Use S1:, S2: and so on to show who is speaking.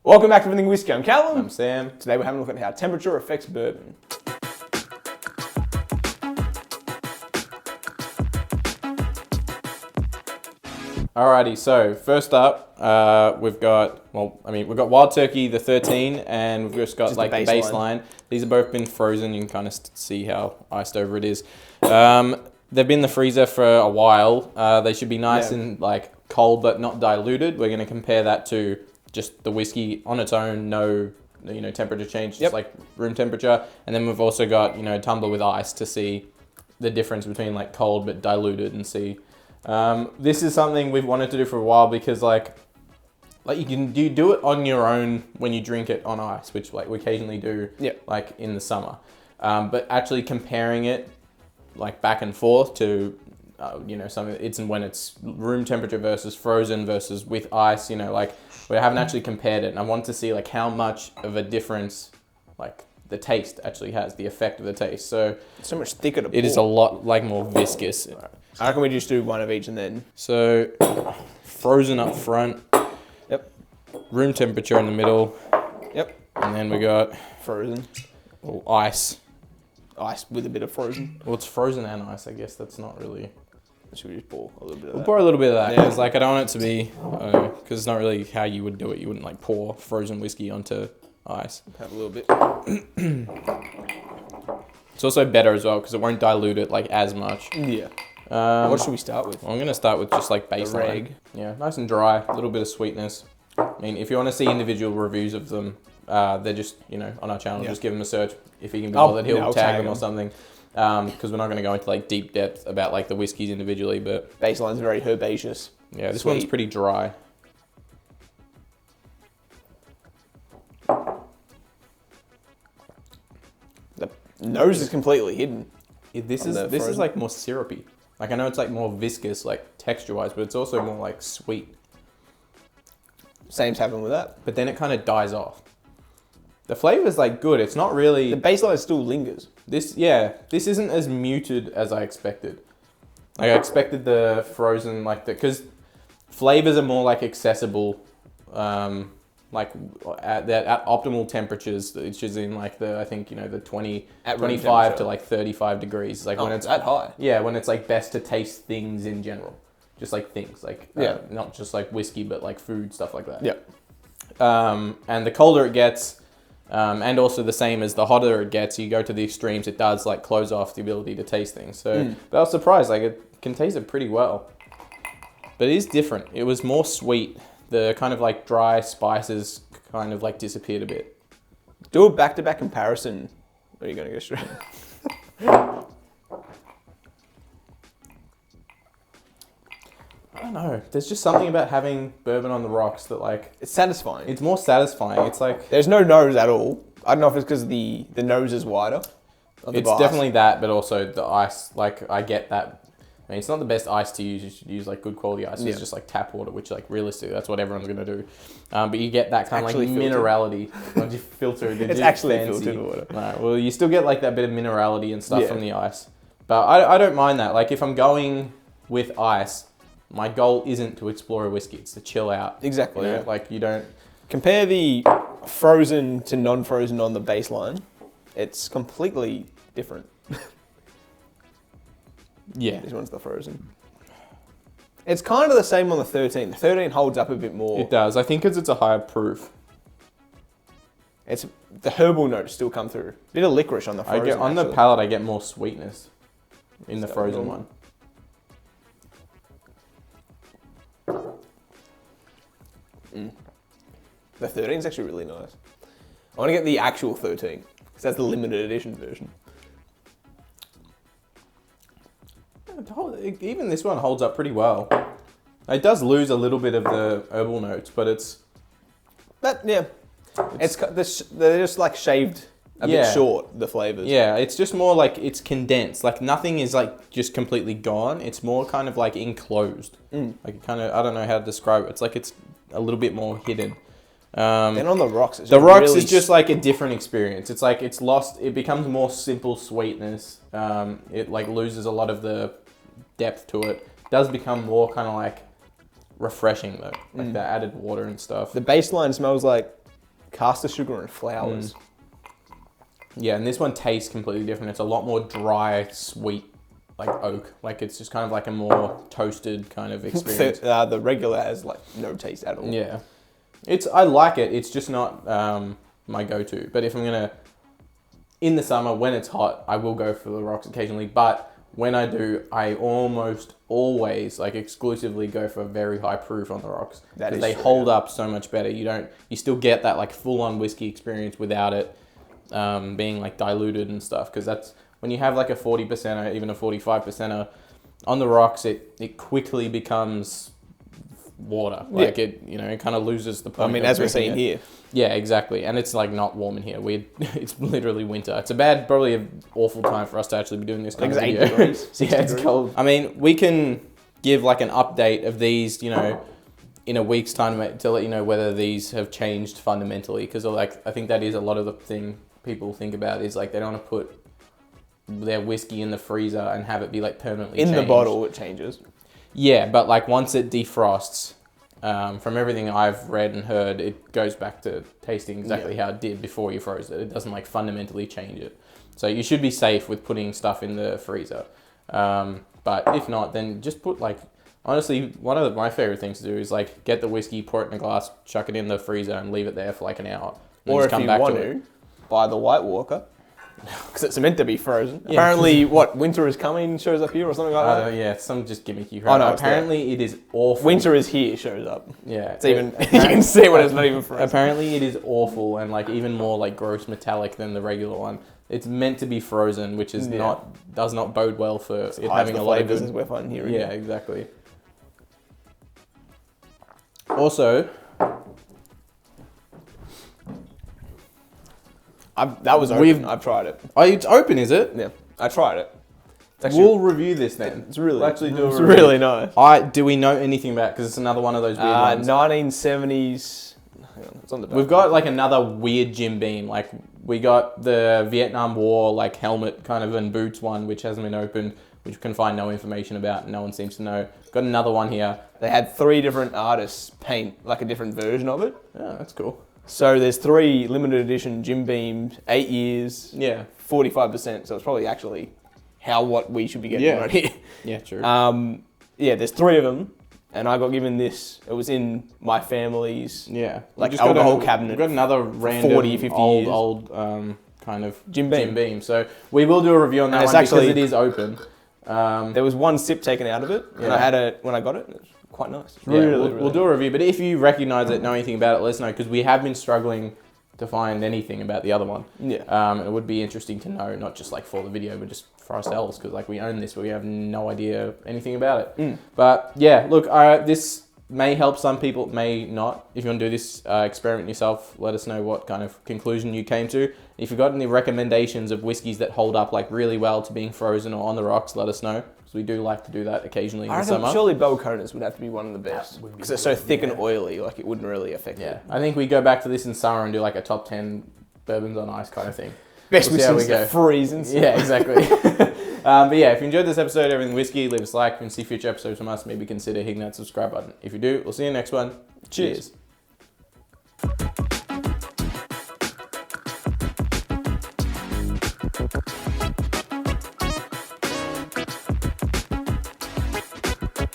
S1: Welcome back to Everything Whiskey. I'm Callum.
S2: I'm Sam.
S1: Today we're having a look at how temperature affects bourbon.
S2: Alrighty, so first up, we've got Wild Turkey, the 13, and we've just got
S1: Just
S2: like
S1: the
S2: the baseline. These have both been frozen. You can kind of see how iced over it is. They've been in the freezer for a while. They should be nice and like cold, but not diluted. We're going to compare that to just the whiskey on its own, no temperature change, just like room temperature. And then we've also got a tumbler with ice to see the difference between like cold but diluted and see. This is something we've wanted to do for a while because like you can do it on your own when you drink it on ice, which like we occasionally do like in the summer. But actually comparing it like back and forth to something it's when it's room temperature versus frozen versus with ice, like we haven't actually compared it, and I want to see like how much of a difference like the taste actually has, the effect of the taste. So
S1: It's so much thicker to pour.
S2: it is a lot like more viscous.
S1: I reckon we just do one of each and then.
S2: So frozen up front.
S1: Yep.
S2: Room temperature in the middle.
S1: Yep.
S2: And then we got
S1: Frozen.
S2: ice.
S1: Ice with a bit of frozen.
S2: Well, it's frozen and ice. I guess that's not really.
S1: Should we just pour a little bit of
S2: We'll
S1: that?
S2: pour a little bit of that
S1: Yeah.
S2: because, like, I don't want it to be, because it's not really how you would do it. You wouldn't like pour frozen whiskey onto ice.
S1: Have a little bit.
S2: It's also better as well because it won't dilute it like as much.
S1: Yeah. What should we start with?
S2: I'm gonna start with just like baseline.
S1: reg.
S2: Yeah, nice and dry. A little bit of sweetness. I mean, if you want to see individual reviews of them, they're just on our channel.
S1: Yeah.
S2: Just give them a search. If he can be bothered, he'll
S1: I'll
S2: tag them or something. Because we're not going to go into like deep depth about like the whiskeys individually, but
S1: Baseline's very herbaceous.
S2: yeah, this
S1: Sweet.
S2: one's pretty dry.
S1: The nose is completely hidden.
S2: This
S1: On the
S2: is
S1: frozen.
S2: like more syrupy. Like I know it's like more viscous, like texture wise, but it's also more like sweet.
S1: Same's happened with that.
S2: But then it kind of dies off. The flavor's like good. It's not really
S1: The baseline still lingers.
S2: this isn't as muted as I expected. Like I expected the frozen because flavors are more like accessible, like at optimal temperatures, which is in like the 20,
S1: At room
S2: 25 to
S1: temperature.
S2: like 35 degrees. Like when it's
S1: that high.
S2: yeah, when it's like best to taste things in general, just like things like not just like whiskey but like food, stuff like that.
S1: Yeah.
S2: And the colder it gets. And also the same as the hotter it gets, you go to the extremes, it does like close off the ability to taste things. So, but I was surprised, like it can taste it pretty well. But it is different. It was more sweet. The kind of like dry spices kind of like disappeared a bit.
S1: Do a back-to-back comparison. Or are you going to go straight?
S2: I don't know. There's just something about having bourbon on the rocks that like,
S1: It's satisfying.
S2: it's more satisfying. It's like,
S1: There's no nose at all. I don't know if it's because the nose is wider. of the
S2: it's
S1: glass.
S2: definitely that, but also the ice, like I get that. I mean, it's not the best ice to use. You should use like good quality ice.
S1: Yeah.
S2: It's just like tap water, which like realistically, that's what everyone's gonna do. But you get that kind of like
S1: actually filtered.
S2: minerality. Once you filter it,
S1: It's actually filtered water.
S2: Right, well, you still get like that bit of minerality and stuff
S1: Yeah.
S2: from the ice. But I don't mind that. Like if I'm going with ice, my goal isn't to explore a whiskey. It's to chill out.
S1: Exactly. Yeah.
S2: Like you don't.
S1: Compare the frozen to non-frozen on the baseline. It's completely different.
S2: Yeah.
S1: This one's the frozen. It's kind of the same on the 13. The 13 holds up a bit more.
S2: It does. I think because it's a higher proof.
S1: It's the herbal notes still come through. Bit of licorice on the frozen.
S2: I get on the
S1: actually.
S2: palate. I get more sweetness in the
S1: that
S2: frozen
S1: normal?
S2: one.
S1: The 13 is actually really nice. I want to get the actual 13 because that's the limited edition version.
S2: Even this one holds up pretty well. It does lose a little bit of the herbal notes, but it's
S1: But yeah, they're just like shaved a bit short, the flavors.
S2: yeah, it's just more like it's condensed. Like nothing is like just completely gone. It's more kind of like enclosed. Like kind of I don't know how to describe it. It's like it's a little bit more hidden.
S1: Then on the rocks, it's
S2: The rocks
S1: really
S2: is just like a different experience. It's like it's lost. It becomes more simple sweetness. It like loses a lot of the depth to it. It does become more kind of like refreshing though, like the added water and stuff.
S1: The baseline smells like caster sugar and flowers.
S2: Yeah, and this one tastes completely different. It's a lot more dry, sweet, like oak. Like it's just kind of like a more toasted kind of experience.
S1: The regular has like no taste at all.
S2: Yeah, I like it. It's just not my go-to. But if I'm gonna, in the summer when it's hot, I will go for the rocks occasionally. But when I do, I almost always like exclusively go for very high proof on the rocks because they hold up so much better. You still get that like full-on whiskey experience without it being like diluted and stuff. Because that's when you have like a 40% or even a 45% on the rocks, it quickly becomes water. Like it kind of loses the point.
S1: I mean, as we're seeing here.
S2: Yeah, exactly. And it's like not warm in here. It's literally winter. It's probably an awful time for us to actually be doing this kind of video.
S1: 8 degrees.
S2: Yeah, it's cold. I mean, we can give like an update of these, in a week's time to let you know whether these have changed fundamentally. Because like I think that is a lot of the thing people think about is like they don't want to put their whiskey in the freezer and have it be like permanently changed.
S1: In the bottle, it changes.
S2: Yeah, but like once it defrosts, from everything I've read and heard, it goes back to tasting exactly how it did before you froze it. It doesn't like fundamentally change it. So you should be safe with putting stuff in the freezer. But if not, then just put like, honestly, one of my favorite things to do is like get the whiskey, pour it in a glass, chuck it in the freezer and leave it there for like an hour.
S1: Or if you want to, buy the White Walker. Because it's meant to be frozen. Yeah. Apparently, winter is coming shows up here or something like that?
S2: Yeah, some just gimmicky.
S1: Oh, no,
S2: apparently it is awful.
S1: Winter is here shows up.
S2: Yeah.
S1: It's even, you can see when it's not even frozen.
S2: Apparently it is awful and like even more like gross metallic than the regular one. It's meant to be frozen, which is does not bode well for it having a lot of
S1: good. We're finding here.
S2: Yeah, exactly. Also,
S1: that was open. I've tried it.
S2: Oh, it's open, is it?
S1: Yeah, I tried it.
S2: We'll review this then.
S1: It's really,
S2: we'll actually do
S1: it's really nice.
S2: Do we know anything about? Because it's another one of those weird ones.
S1: 1970s. Hang on, it's on the back.
S2: We've got like another weird Jim Beam. Like we got the Vietnam War like helmet kind of and boots one, which hasn't been opened, which we can find no information about. No one seems to know. Got another one here.
S1: They had 3 different artists paint like a different version of it.
S2: Oh, that's cool.
S1: So there's 3 limited edition Jim Beams, 8 years, 45%. So it's probably actually what we should be getting right here.
S2: Yeah, true.
S1: There's 3 of them, and I got given this. It was in my family's like alcohol cabinet.
S2: We've got another random
S1: 40, 50
S2: old kind of
S1: Jim
S2: Beam. So we will do a review on that one because it is open.
S1: There was 1 sip taken out of it, and I had it when I got it. It was quite nice.
S2: We'll do a review, but if you recognise it, know anything about it, let us know, because we have been struggling to find anything about the other one. Yeah. It would be interesting to know, not just like for the video, but just for ourselves, because like we own this, but we have no idea anything about it. But yeah, look, this may help some people, may not. If you want to do this experiment yourself, let us know what kind of conclusion you came to. If you've got any recommendations of whiskies that hold up like really well to being frozen or on the rocks, let us know. Because we do like to do that occasionally in the summer.
S1: Surely Belconas would have to be one of the best. Because it's so thick and oily, like it wouldn't really affect it.
S2: I think we go back to this in summer and do like a top 10 bourbons on ice kind of thing.
S1: Best whiskies that freeze and stuff.
S2: Yeah, exactly. But yeah, if you enjoyed this episode, Everything Whiskey, leave us a like. If you can see future episodes from us, maybe consider hitting that subscribe button. If you do, we'll see you next one. Cheers.